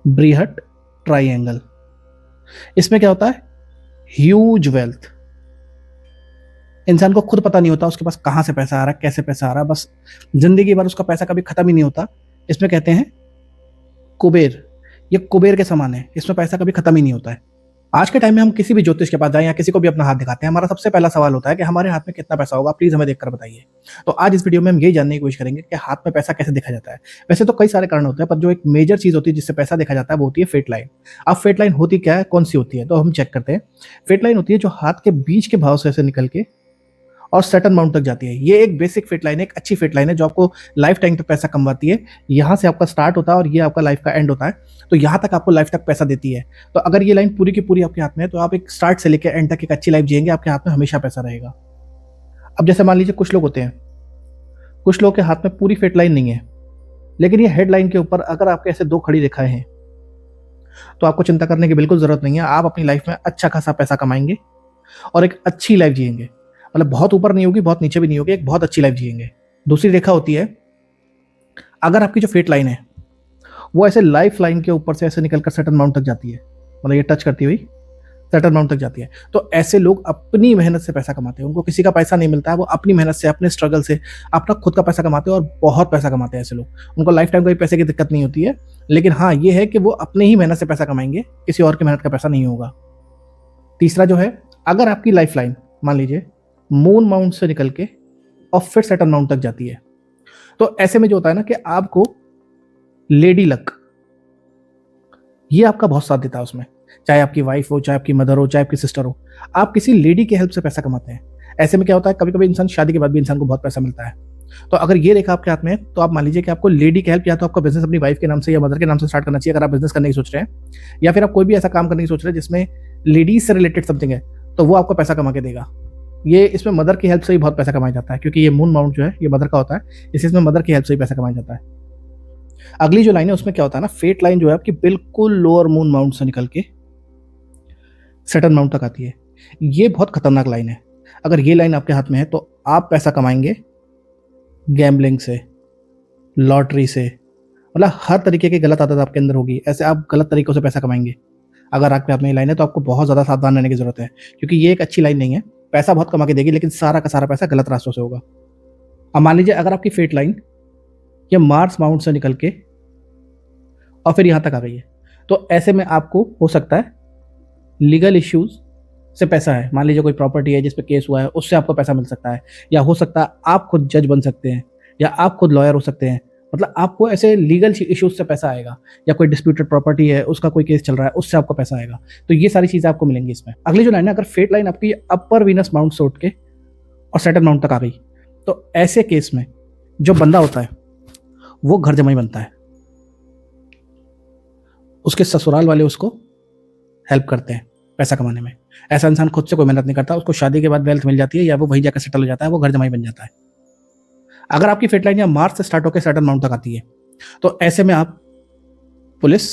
ब्रीहट triangle. इसमें क्या होता है? Huge wealth. इंसान को खुद पता नहीं होता उसके पास कहाँ से पैसा आ रहा है, कैसे पैसा आ रहा है, बस जिंदगी भर उसका पैसा कभी खत्म ही नहीं होता। इसमें कहते हैं कुबेर। ये कुबेर के समान है, इसमें पैसा कभी खत्म ही नहीं होता है। आज के टाइम में हम किसी भी ज्योतिष के पास जाएं या किसी को भी अपना हाथ दिखाते हैं, हमारा सबसे पहला सवाल होता है कि हमारे हाथ में कितना पैसा होगा, प्लीज हमें देखकर बताइए। तो आज इस वीडियो में हम यही जानने की कोशिश करेंगे कि हाथ में पैसा कैसे देखा जाता है। वैसे तो कई सारे कारण होते हैं, पर जो एक मेजर चीज होती है जिससे पैसा देखा जाता है वो होती है फेट लाइन। अब फेट लाइन होती क्या है, कौन सी होती है, तो हम चेक करते हैं। फेट लाइन होती है जो हाथ के बीच के भाव से ऐसे निकल के और सेटल माउंट तक जाती है। ये एक बेसिक फिट लाइन है, एक अच्छी फिट लाइन है जो आपको लाइफ टाइम तक पैसा कमवाती है। यहाँ से आपका स्टार्ट होता है और ये आपका लाइफ का एंड होता है, तो यहाँ तक आपको लाइफ तक पैसा देती है। तो अगर ये लाइन पूरी की पूरी आपके हाथ में है तो आप एक स्टार्ट से लेकर एंड तक एक अच्छी लाइफ जिएंगे, आपके हाथ में हमेशा पैसा रहेगा। अब जैसे मान लीजिए कुछ लोग होते हैं, कुछ लोग के हाथ में पूरी फिट लाइन नहीं है, लेकिन ये हेड लाइन के ऊपर अगर आपके ऐसे दो खड़ी रेखाएं हैं तो आपको चिंता करने की बिल्कुल जरूरत नहीं है। आप अपनी लाइफ में अच्छा खासा पैसा कमाएंगे और एक अच्छी लाइफ जिएंगे। मतलब बहुत ऊपर नहीं होगी, बहुत नीचे भी नहीं होगी, एक बहुत अच्छी लाइफ जिएंगे। दूसरी रेखा होती है, अगर आपकी जो फेट लाइन है वो ऐसे लाइफ लाइन के ऊपर से ऐसे निकलकर सेटल माउंट तक जाती है, मतलब ये टच करती हुई सेटल माउंट तक जाती है, तो ऐसे लोग अपनी मेहनत से पैसा कमाते हैं। उनको किसी का पैसा नहीं मिलता है, वो अपनी मेहनत से, अपने स्ट्रगल से अपना खुद का पैसा कमाते हैं और बहुत पैसा कमाते हैं ऐसे लोग। उनको लाइफ टाइम कोई पैसे की दिक्कत नहीं होती है, लेकिन हाँ ये है कि वो अपने ही मेहनत से पैसा कमाएंगे, किसी और की मेहनत का पैसा नहीं होगा। तीसरा जो है, अगर आपकी लाइफ लाइन मान लीजिए मून माउंट से निकल के और फिर सेटल माउंट तक जाती है, तो ऐसे में जो होता है ना कि आपको लेडी लक, ये आपका बहुत साथ देता है उसमें। चाहे आपकी वाइफ हो, चाहे आपकी मदर हो, चाहे आपकी सिस्टर हो, आप किसी लेडी की हेल्प से पैसा कमाते हैं। ऐसे में क्या होता है, कभी कभी इंसान शादी के बाद भी इंसान को बहुत पैसा मिलता है। तो अगर ये रेखा आपके हाथ में है तो आप मान लीजिए कि आपको लेडी की हेल्प, या तो आपका बिजनेस अपनी वाइफ के नाम से या मदर के नाम से स्टार्ट करना चाहिए अगर आप बिजनेस करने की सोच रहे हैं, या फिर आप कोई भी ऐसा काम करने की सोच रहे हैं जिसमें लेडीज से रिलेटेड समथिंग है, तो वो आपको पैसा कमा के देगा। ये इसमें मदर की हेल्प से ही बहुत पैसा कमाया जाता है, क्योंकि ये मून माउंट जो है ये मदर का होता है, इसमें मदर की हेल्प से ही पैसा कमाया जाता है। अगली जो लाइन है उसमें क्या होता है ना, फेट लाइन जो है आपकी बिल्कुल लोअर मून माउंट से निकल के सेटल माउंट तक आती है। ये बहुत खतरनाक लाइन है। अगर ये लाइन आपके हाथ में है तो आप पैसा कमाएंगे गैम्बलिंग से, लॉटरी से, मतलब हर तरीके की गलत आदत आपके अंदर होगी, ऐसे आप गलत तरीकों से पैसा कमाएंगे। अगर आपके हाथ में ये लाइन है तो आपको बहुत ज़्यादा सावधान रहने की जरूरत है, क्योंकि ये एक अच्छी लाइन नहीं है। पैसा बहुत कमा के देगी, लेकिन सारा का सारा पैसा गलत रास्तों से होगा। अब मान लीजिए अगर आपकी फेट लाइन ये मार्स माउंट से निकल के और फिर यहाँ तक आ गई है, तो ऐसे में आपको हो सकता है लीगल इश्यूज से पैसा है। मान लीजिए कोई प्रॉपर्टी है जिस पे केस हुआ है, उससे आपको पैसा मिल सकता है, या हो सकता है आप खुद जज बन सकते हैं, या आप खुद लॉयर हो सकते हैं। मतलब आपको ऐसे लीगल इश्यूज से पैसा आएगा, या कोई डिस्प्यूटेड प्रॉपर्टी है उसका कोई केस चल रहा है, उससे आपको पैसा आएगा। तो ये सारी चीजें आपको मिलेंगी इसमें। अगली जो लाइन है, अगर फेट लाइन आपकी अपर वीनस माउंट से उठ के और सेटल माउंट तक आ गई, तो ऐसे केस में जो बंदा होता है वो घर जमाई बनता है। उसके ससुराल वाले उसको हेल्प करते हैं पैसा कमाने में। ऐसा इंसान खुद से कोई मेहनत नहीं करता, उसको शादी के बाद वेल्थ मिल जाती है, या वो वही जाकर सेटल हो जाता है, वो घर जमाई बन जाता है। अगर आपकी फेट लाइन या मार्च से स्टार्ट होकर सेटल माउंट तक आती है, तो ऐसे में आप पुलिस,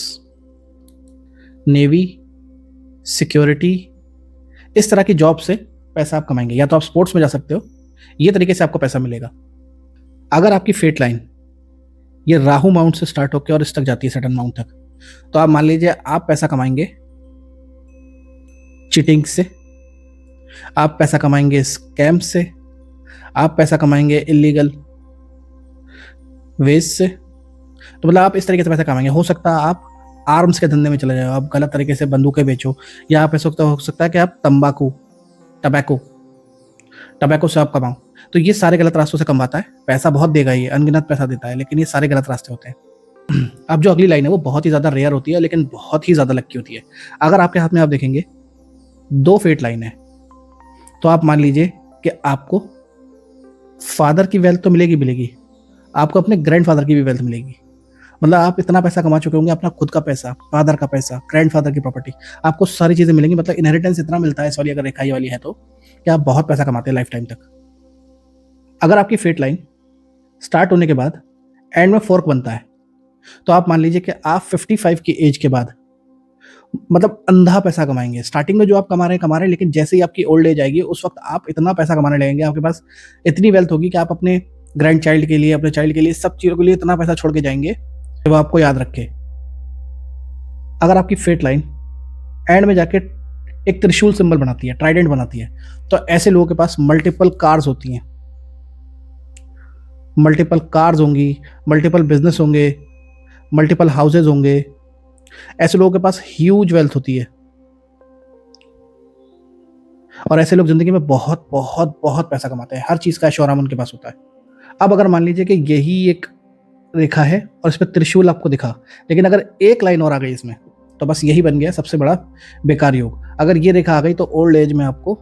नेवी, सिक्योरिटी, इस तरह की जॉब से पैसा आप कमाएंगे। या तो आप स्पोर्ट्स में जा सकते हो, ये तरीके से आपको पैसा मिलेगा। अगर आपकी फेट लाइन ये राहु माउंट से स्टार्ट होकर और इस तक जाती है सेटल माउंट तक, तो आप मान लीजिए आप पैसा कमाएंगे चीटिंग से, आप पैसा कमाएंगे स्कैम से, आप पैसा कमाएंगे इलीगल वेज से। तो मतलब आप इस तरीके से पैसा कमाएंगे। हो सकता है आप आर्म्स के धंधे में चले जाओ, आप गलत तरीके से बंदूकें बेचो, या आप ऐसा हो सकता है कि आप टबैको से आप कमाओ। तो ये सारे गलत रास्तों से कमाता है। पैसा बहुत देगा, ये अनगिनत पैसा देता है, लेकिन ये सारे गलत रास्ते होते हैं। अब जो अगली लाइन है वो बहुत ही ज़्यादा रेयर होती है, लेकिन बहुत ही ज़्यादा लक्की होती है। अगर आपके हाथ में आप देखेंगे दो फेट लाइन है, तो आप मान लीजिए कि आपको फादर की वेल्थ तो मिलेगी, आपको अपने ग्रैंडफादर की भी वेल्थ मिलेगी। मतलब आप इतना पैसा कमा चुके होंगे, अपना खुद का पैसा, फादर का पैसा, ग्रैंडफादर की प्रॉपर्टी, आपको सारी चीजें मिलेंगी। मतलब इनहेरिटेंस इतना मिलता है इस वाली अगर रेखा वाली है तो, कि आप बहुत पैसा कमाते हैं लाइफ टाइम तक। अगर आपकी फेट लाइन स्टार्ट होने के बाद एंड में फोर्क बनता है, तो आप मान लीजिए कि आप 55 की एज के बाद मतलब अंधा पैसा कमाएंगे। स्टार्टिंग में जो आप कमा रहे हैं, लेकिन जैसे ही आपकी ओल्ड एज आएगी उस वक्त आप इतना पैसा कमाने लगेंगे, आपके पास इतनी वेल्थ होगी कि आप अपने ग्रैंड चाइल्ड के लिए, अपने चाइल्ड के लिए, सब चीज़ों के लिए इतना पैसा छोड़ के जाएंगे कि वो आपको याद रखे। अगर आपकी फेट लाइन एंड में जाके एक त्रिशूल सिंबल बनाती है, ट्राइडेंट बनाती है, तो ऐसे लोगों के पास मल्टीपल कार्स होती हैं, मल्टीपल कार्स होंगी, मल्टीपल बिजनेस होंगे, मल्टीपल हाउसेज होंगे। ऐसे लोगों के पास ह्यूज वेल्थ होती है और ऐसे लोग जिंदगी में बहुत बहुत बहुत पैसा कमाते हैं, हर चीज का ऐशो आराम उनके पास होता है। अब अगर मान लीजिए कि यही एक रेखा है और इस पर त्रिशूल आपको दिखा, लेकिन अगर एक लाइन और आ गई इसमें, तो बस यही बन गया सबसे बड़ा बेकार योग। अगर ये रेखा आ गई तो ओल्ड एज में आपको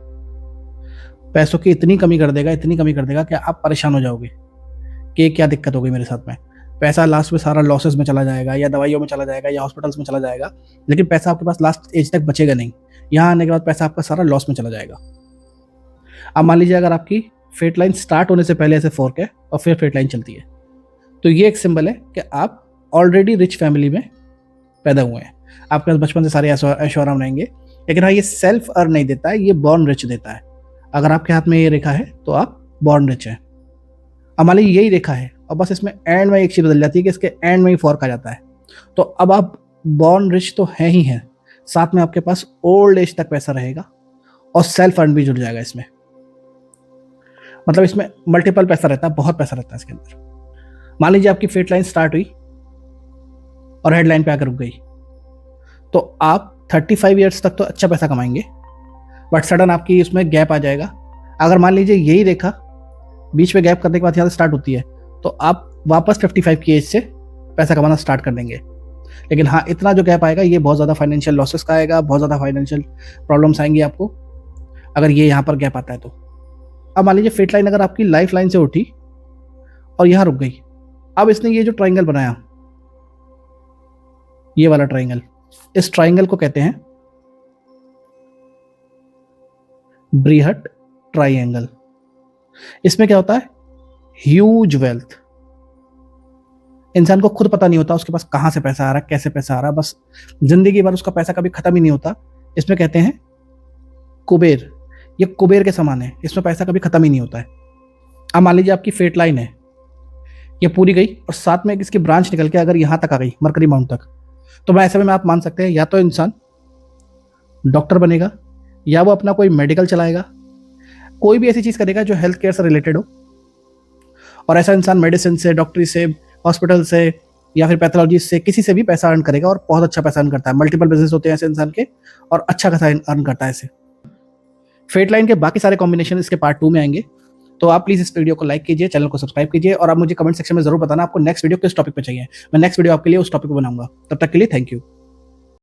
पैसों की इतनी कमी कर देगा, इतनी कमी कर देगा कि आप परेशान हो जाओगे कि क्या दिक्कत हो गई मेरे साथ में। पैसा लास्ट में सारा लॉसेस में चला जाएगा, या दवाइयों में चला जाएगा, या हॉस्पिटल्स में चला जाएगा, लेकिन पैसा आपके पास लास्ट एज तक बचेगा नहीं। यहाँ आने के बाद पैसा आपका सारा लॉस में चला जाएगा। अब मान लीजिए अगर आपकी फेट लाइन स्टार्ट होने से पहले ऐसे फोर्क है और फिर फेट लाइन चलती है, तो ये एक सिंबल है कि आप ऑलरेडी रिच फैमिली में पैदा हुए हैं, आपके पास बचपन से सारे ऐशो आराम रहेंगे। लेकिन हाँ, ये सेल्फ अर्न नहीं देता है, ये बॉर्न रिच देता है। अगर आपके हाथ में ये रेखा है तो आप बॉर्न रिच हैं। अब मान लीजिए यही रेखा है और बस इसमें एंड में एक चीज बदल जाती है कि इसके एंड में ही फॉर्क आ जाता है, तो अब आप बॉर्न रिच तो है ही हैं, साथ में आपके पास ओल्ड एज तक पैसा रहेगा और सेल्फ अर्न भी जुड़ जाएगा इसमें। मतलब इसमें मल्टीपल पैसा रहता है, बहुत पैसा रहता है इसके अंदर। मान लीजिए आपकी फेट लाइन स्टार्ट हुई और हेडलाइन पे आकर रुक गई, तो आप 35 ईयर्स तक तो अच्छा पैसा कमाएंगे, बट सडन आपकी इसमें गैप आ जाएगा। अगर मान लीजिए यही रेखा बीच में गैप करने के बाद यहाँ से स्टार्ट होती है, तो आप वापस 55 की एज से पैसा कमाना स्टार्ट कर देंगे। लेकिन हाँ, इतना जो गैप आएगा ये बहुत ज़्यादा फाइनेंशियल लॉसेस का आएगा, बहुत ज़्यादा फाइनेंशियल प्रॉब्लम्स आएंगी आपको अगर ये यहाँ पर गैप आता है तो। अब मान लीजिए फेट लाइन अगर आपकी लाइफ लाइन से उठी और यहाँ रुक गई, अब इसने ये जो ट्राइंगल बनाया, ये वाला ट्राइंगल, इस ट्राइंगल को कहते हैं ब्रीहट ट्राइंगल। इसमें क्या होता है, ह्यूज वेल्थ। इंसान को खुद पता नहीं होता उसके पास कहां से पैसा आ रहा है, कैसे पैसा आ रहा है, बस जिंदगी भर उसका पैसा कभी खत्म ही नहीं होता। इसमें कहते हैं कुबेर, ये कुबेर के समान है, इसमें पैसा कभी खत्म ही नहीं होता है। अब मान लीजिए आपकी फेट लाइन है, ये पूरी गई और साथ में इसकी ब्रांच निकल के अगर यहां तक आ गई, मरकरी माउंट तक, तो मैं ऐसे में आप मान सकते हैं या तो इंसान डॉक्टर बनेगा, या वो अपना कोई मेडिकल चलाएगा, कोई भी ऐसी चीज करेगा जो हेल्थ केयर से रिलेटेड हो। और ऐसा इंसान मेडिसिन से, डॉक्टरी से, हॉस्पिटल से, या फिर पैथोलॉजी से, किसी से भी पैसा अर्न करेगा और बहुत अच्छा पैसा अर्न करता है। मल्टीपल बिजनेस होते हैं ऐसे इंसान के और अच्छा खासा अर्न करता है ऐसे। फेट लाइन के बाकी सारे कॉम्बिनेशन इसके पार्ट 2 में आएंगे, तो आप प्लीज इस वीडियो को लाइक कीजिए, चैनल को सब्सक्राइब कीजिए, और आप मुझे कमेंट सेक्शन में जरूर बताना आपको नेक्स्ट वीडियो किस टॉपिक पे चाहिए। मैं नेक्स्ट वीडियो आपके लिए उस टॉपिक पे बनाऊंगा। तब तक के लिए थैंक यू।